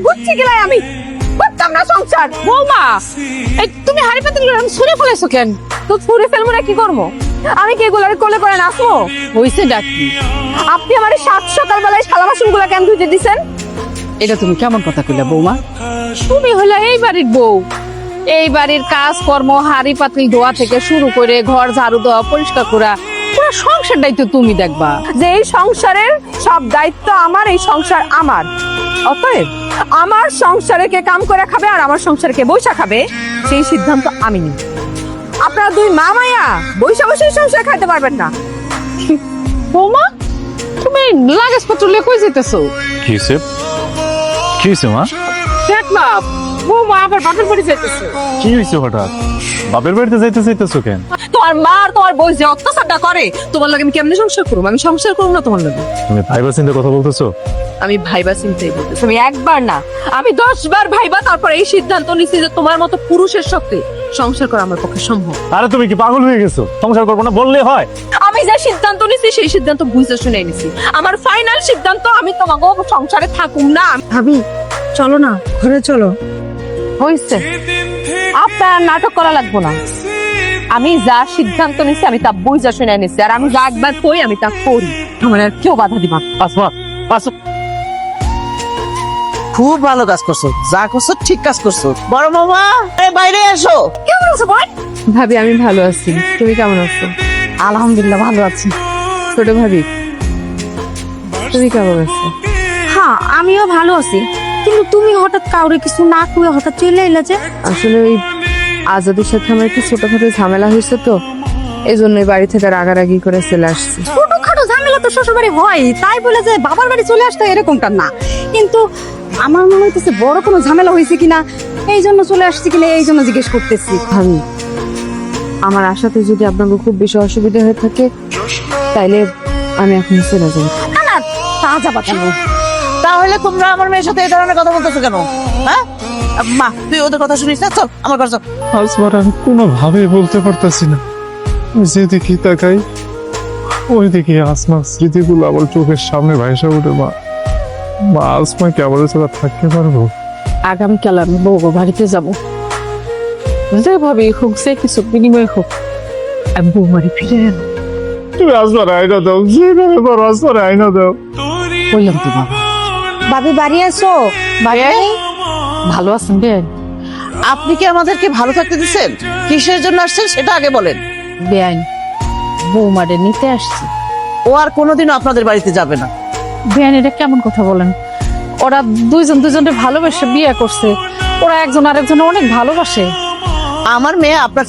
বুঝছি গেলাই আমি করতাম না সংসার। বৌমা, এই তুমি হাড়ি পাতিল ছুঁড়ে ফেলেছো কেন? তো ছুঁড়ে ফেলবো না কি করবো? আমি কি এগুলার কোলে করে নাচবো? হইছে ডাকি। আপনি আমার সাত সকাল বেলায় থালা বাসন গুলা কেন ধুইতে দিছেন? এটা তুমি কেমন কথা কইলা বৌমা? তুমি হইলা এই বাড়ির বউ, এই বাড়ির কাজ কর্ম হাড়ি পাতিল ধোয়া থেকে শুরু করে ঘর ঝাড়ু দেওয়া পরিষ্কার করা পুরো সংসার দায়িত্ব তুমি দেখবা। যে এই সংসারের সব দায়িত্ব আমার, এই সংসার আমার। অতএব আমার সংসারে কে কাম করে খাবে আর আমার সংসারে কে বৈশা খাবে সেই সিদ্ধান্ত আমি নিই। আপনারা দুই মা মায়া বৈশা বসে সংসার খাইতে পারবেন না। বৌমা, তুমি লাগেজ পত্র লিয়ে কই যেতেছো? কি হইছে? কি হইছে মা? দেখ না, বৌমা আবার বাপের বাড়ি যাইতেছে। কি হইছে হঠাৎ? বাপের বাড়িতে যাইতেছো কেন? তোমার মা আর তোমার বউ যে অত্যাচারটা করে, তোমার লাগে আমি কেমনে সংসার করবো? আমি সংসার করবো না তোমার লাগে? তুমি ভাইবা চিন্তা কথা বলতেছো? আমি ভাইবা চিন্তাই বলতেছি। আমি একবার না, আমি 10 বার ভাইবা তারপর এই সিদ্ধান্ত নিছি যে তোমার মতো পুরুষের শক্তি সংসার করা আমার পক্ষে সম্ভব। আরে তুমি কি পাগল হয়ে গেছো? সংসার করবো না বললে হয়? আমি যে সিদ্ধান্ত নিছি সেই সিদ্ধান্ত বুঝে শুনে নিছি। আমার ফাইনাল সিদ্ধান্ত, আমি তোমাকে সংসারে থাকুম না। ভাবি চলো না, ঘরে চলো। হইছে, আপনার নাটক করা লাগবো না। আমি যা সিদ্ধান্ত নিছি আমি তা বুঝে শুনে নিছি, আর আমি যা একবার কই আমি তা করি। আমার আর কেউ বাধা দিবা। আসমা, আসো। খুব ভালো কাজ করছো, যা করছো ঠিক কাজ করছো। বড় মামা, এই বাইরে এসো। কেমন আছো বোন? ভাবি আমি ভালো আছি, তুমি কেমন আছো? আলহামদুলিল্লাহ ভালো আছি। ছোট ভাবি তুমি কেমন আছো? হ্যাঁ আমিও ভালো আছি, কিন্তু তুমি হঠাৎ কাউরে কিছু না কয়ে হঠাৎ চলে এলে যে? আসলে ওই আজাদের সাথে আমার একটু ছোটখাটো ঝামেলা হয়েছে, তো এই জন্যই বাড়ি থেকে রাগারাগি করে চলে আসছি। ছোটখাটো ঝামেলা তো শ্বশুর বাড়ি হয়, তাই বলে যে বাবার বাড়ি চলে আসতে এরকমটা না। কিন্তু আমার মনে হইতেছে বড় কোনো ঝামেলা হয়েছে কিনা, এই জন্য চলে আসছি কিনা এই জন্য জিজ্ঞেস করতেছি। ভাবি আমার আশাতে যদি আপনাকে খুব বেশি অসুবিধা হয়ে থাকে তাইলে আমি এখন চলে যাবো। না না, তা যাবা কেন? তাহলে তোমরা আমার মেয়ের সাথে এই ধরনের কথা বলতেছো কেন? হ্যাঁ মা, তুই ওদের কথা শুনিস না, চল আমার ঘর চল। আসমার আমি কোনোভাবে বলতে পারতাছি না। যেদিকে তাকাই ওই দিকে আসমার স্মৃতিগুলো আমার চোখের সামনে ভাইসা উঠে। মা, আসমা কি আমাদের ছাড়া থাকতে পারবো? আগামীকাল আমি বউ বাড়িতে যাবো, যেভাবে হোক, যে কিছু বিনিময় হোক আমি বউ বাড়ি ফিরে এলো। তুমি আসমার আইনা দাও, যেভাবে পারো আসমার আইনা দাও। বললাম তো বাবা। ভাবি বাড়ি আসো। ভালো আছেন বেন? আপনি কি আমাদেরকে ভালো থাকতে দিচ্ছেন? কিসের জন্য আসছেন সেটা আগে বলেন। বেআইন বৌমারে নিতে আসছি। ও আর কোনোদিনও আপনাদের বাড়িতে যাবে না। বেআইন এটা কেমন কথা বলেন? ওরা দুজনের ভালোবেসে বিয়ে করছে, ওরা একজন আরেকজন অনেক ভালোবাসে। আমার মেয়ে আপনার